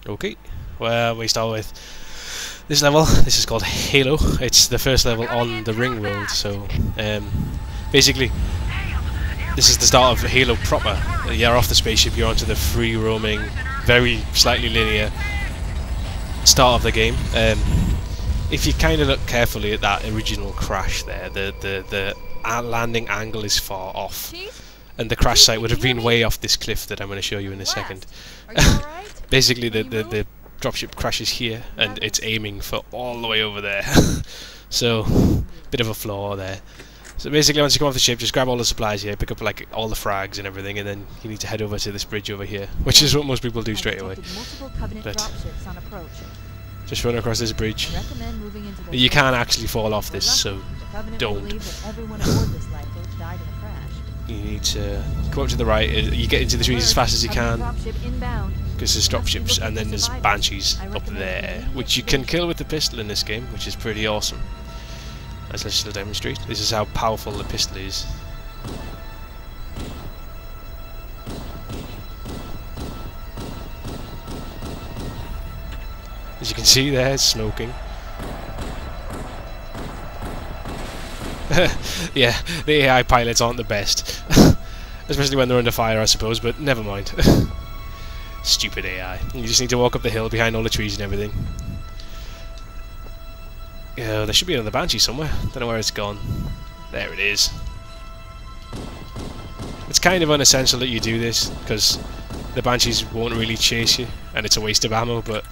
Okay, well, we start with this level. This is called Halo. It's the first level on the ring world, so basically this is the start of Halo proper. You're off the spaceship, you're onto the free roaming, very slightly linear start of the game. If you kind of look carefully at that original crash there, the landing angle is far off, and the crash site would have been way off this cliff that I'm going to show you in a second. Basically, the dropship crashes here, and it's aiming for all the way over there. So, bit of a flaw there. So basically, once you come off the ship, just grab all the supplies here, pick up like all the frags and everything, and then you need to head over to this bridge over here, which is what most people do straight away. But just run across this bridge. You can actually fall off this, so don't. You need to come up to the right. You get into the trees as fast as you can, because there's dropships, and then there's banshees up there, which you can kill with the pistol in this game, which is pretty awesome. Let's just demonstrate. This is how powerful the pistol is. As you can see there, it's smoking. Yeah, the AI pilots aren't the best. Especially when they're under fire, I suppose, but never mind. Stupid AI. You just need to walk up the hill behind all the trees and everything. Yeah, there should be another Banshee somewhere. Don't know where it's gone. There it is. It's kind of unessential that you do this, because the Banshees won't really chase you, and it's a waste of ammo, but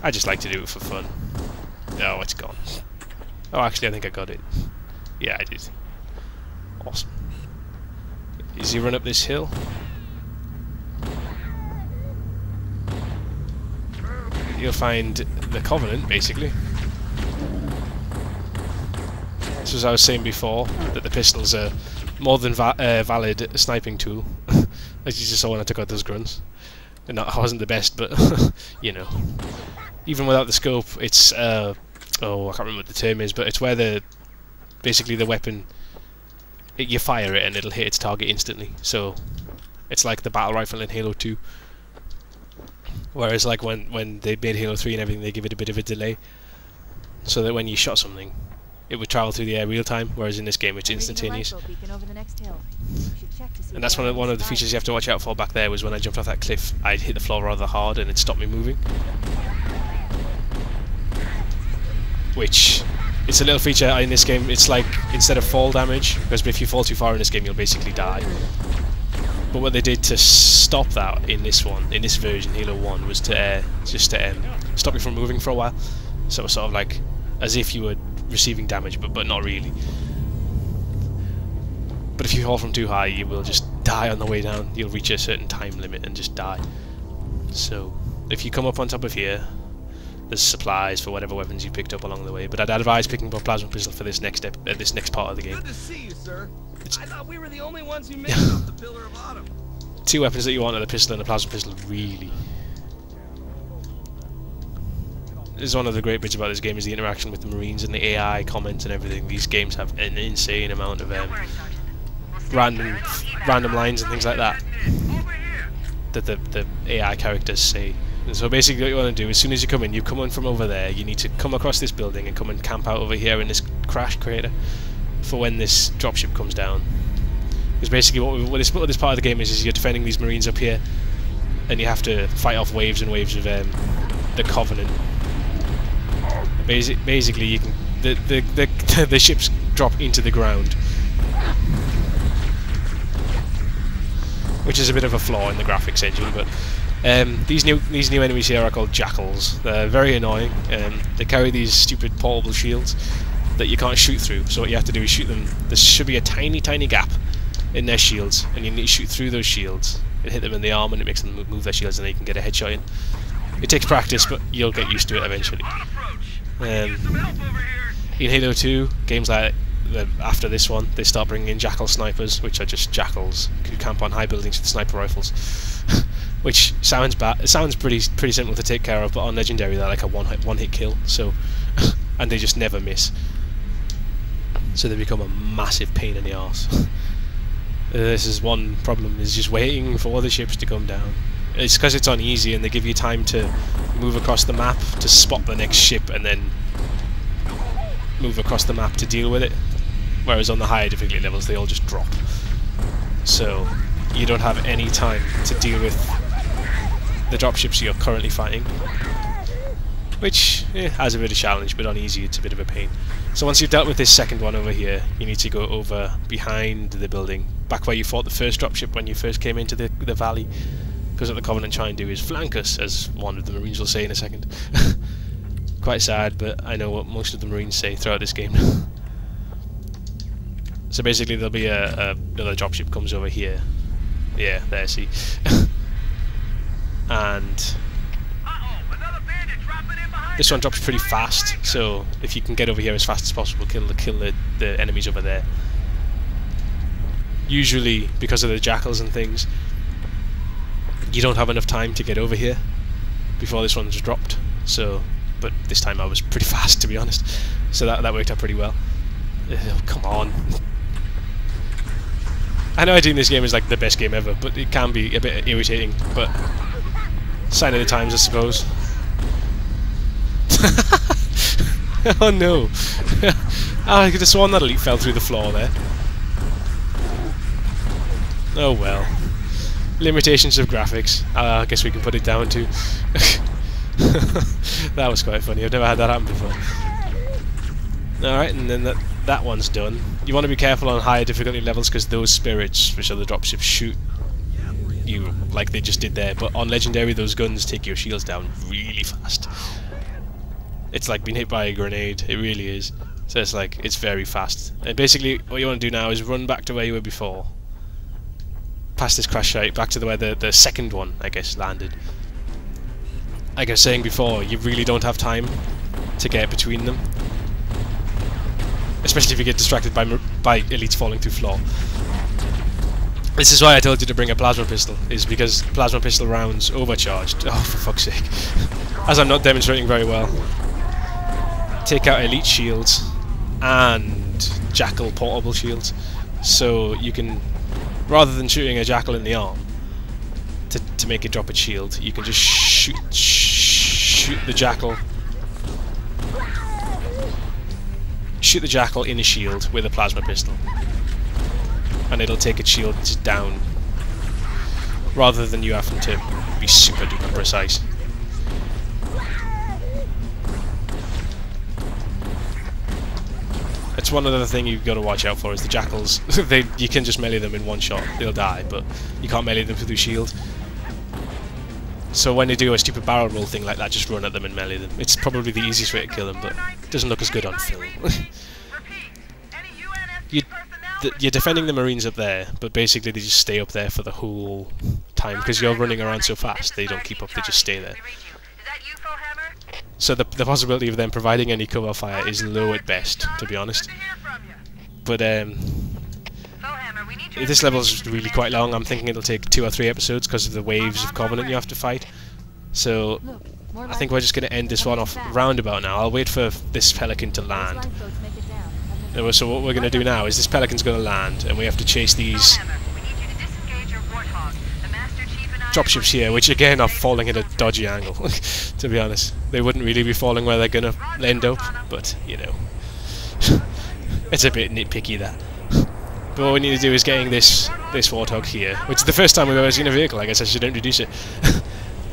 I just like to do it for fun. Oh, it's gone. Oh, actually, I think I got it. Yeah, I did. Awesome. As you run up this hill, you'll find the Covenant, basically. So as I was saying before, that the pistol's a more than valid sniping tool. As you just saw when I took out those grunts. And I wasn't the best, but, you know. Even without the scope, it's, oh, I can't remember what the term is, but it's where basically the weapon, you fire it and it'll hit its target instantly. So, it's like the battle rifle in Halo 2. Whereas like when they made Halo 3 and everything, they give it a bit of a delay, so that when you shot something, it would travel through the air real time, whereas in this game it's instantaneous. And that's one of the features you have to watch out for back there, was when I jumped off that cliff, I'd hit the floor rather hard and it stopped me moving. Which, it's a little feature in this game. It's like, instead of fall damage, because if you fall too far in this game you'll basically die. But what they did to stop that in this one, in this version, Halo 1, was to just stop you from moving for a while. So it was sort of like as if you were receiving damage, but not really. But if you fall from too high, you will just die on the way down. You'll reach a certain time limit and just die. So if you come up on top of here, there's supplies for whatever weapons you picked up along the way. But I'd advise picking up a plasma pistol for this next part of the game. Good to see you, sir. I thought we were the only ones who made it off the Pillar of Autumn. Two weapons that you want are the pistol and the plasma pistol, really. This is one of the great bits about this game, is the interaction with the Marines and the AI comments and everything. These games have an insane amount of random lines and things like that that the AI characters say. And so basically what you want to do, as soon as you come in from over there, you need to come across this building and come and camp out over here in this crash crater for when this dropship comes down. Because basically what this part of the game is you're defending these Marines up here, and you have to fight off waves and waves of the Covenant. Basically you can the ships drop into the ground, which is a bit of a flaw in the graphics engine, but these new enemies here are called Jackals. They're very annoying. They carry these stupid portable shields that you can't shoot through, so what you have to do is shoot them. There should be a tiny gap in their shields, and you need to shoot through those shields and hit them in the arm, and it makes them move their shields, and then you can get a headshot in. It takes practice, but you'll get used to it eventually. In Halo 2, games like after this one, they start bringing in Jackal snipers, which are just jackals who camp on high buildings with sniper rifles. Which sounds bad. It sounds pretty simple to take care of, but on Legendary they're like a one hit kill. So, and they just never miss. So they become a massive pain in the arse. This is one problem, is just waiting for the ships to come down. It's because it's on easy and they give you time to move across the map to spot the next ship and then move across the map to deal with it. Whereas on the higher difficulty levels they all just drop. So you don't have any time to deal with the dropships you're currently fighting. Which has a bit of challenge, but on easy it's a bit of a pain. So once you've dealt with this second one over here, you need to go over behind the building, back where you fought the first dropship when you first came into the valley. Because what the Covenant try and do is flank us, as one of the Marines will say in a second. Quite sad, but I know what most of the Marines say throughout this game. So basically there'll be another dropship comes over here. Yeah, there, see. And this one drops pretty fast, so if you can get over here as fast as possible, kill the enemies over there. Usually, because of the jackals and things, you don't have enough time to get over here before this one's dropped. So, but this time I was pretty fast, to be honest. So that worked out pretty well. Oh, come on. I know I think this game is like the best game ever, but it can be a bit irritating. But sign of the times, I suppose. Oh no! I could have sworn that elite fell through the floor there. Oh well. Limitations of graphics. I guess we can put it down to. That was quite funny. I've never had that happen before. Alright, and then that one's done. You want to be careful on higher difficulty levels because those spirits, which are the dropships, shoot you like they just did there. But on Legendary, those guns take your shields down really fast. It's like being hit by a grenade. It really is. So it's like, it's very fast. And basically, what you want to do now is run back to where you were before. Past this crash site, back to where the second one, I guess, landed. Like I was saying before, you really don't have time to get between them. Especially if you get distracted by elites falling through floor. This is why I told you to bring a plasma pistol, is because plasma pistol rounds overcharged. Oh, for fuck's sake. As I'm not demonstrating very well. Take out elite shields and jackal portable shields. So you can, rather than shooting a jackal in the arm to make it drop its shield, you can just shoot the jackal. Shoot the jackal in a shield with a plasma pistol. And it'll take its shield down, rather than you having to be super duper precise. It's one other thing you've got to watch out for is the jackals. You can just melee them in one shot, they'll die, but you can't melee them through shield. So when they do a stupid barrel roll thing like that, just run at them and melee them. It's probably the easiest way to kill them, but it doesn't look as good on film. You're defending the Marines up there, but basically they just stay up there for the whole time, because you're running around so fast, they don't keep up, they just stay there. So the possibility of them providing any cover fire is low at best, to be honest. But this level is really quite long. I'm thinking it'll take 2 or 3 episodes because of the waves of Covenant you have to fight. So I think we're just going to end this one off roundabout now. I'll wait for this Pelican to land. So what we're going to do now is this Pelican's going to land, and we have to chase these dropships here, which again are falling at a dodgy angle, to be honest. They wouldn't really be falling where they're going to end up, but, you know. It's a bit nitpicky, that. But what we need to do is getting this Warthog here, which is the first time we've ever seen a vehicle. I guess I should introduce it.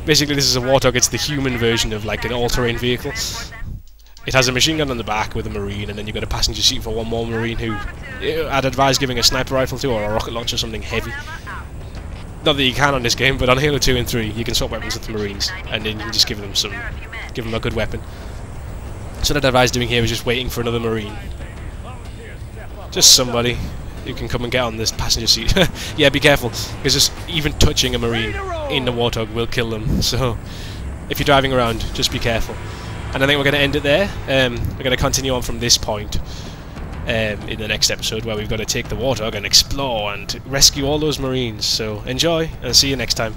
Basically, this is a Warthog. It's the human version of like an all-terrain vehicle. It has a machine gun on the back with a Marine, and then you've got a passenger seat for one more Marine who I'd advise giving a sniper rifle to, or a rocket launcher, something heavy. Not that you can on this game, but on Halo 2 and 3 you can swap weapons with the Marines, and then you can just give them a good weapon. So what I'd advise doing here is just waiting for another Marine. Just somebody who can come and get on this passenger seat. Yeah, be careful, because just even touching a Marine in the Warthog will kill them, so if you're driving around, just be careful. And I think we're going to end it there. We're going to continue on from this point in the next episode, where we've got to take the Warthog and explore and rescue all those Marines. So enjoy, and see you next time.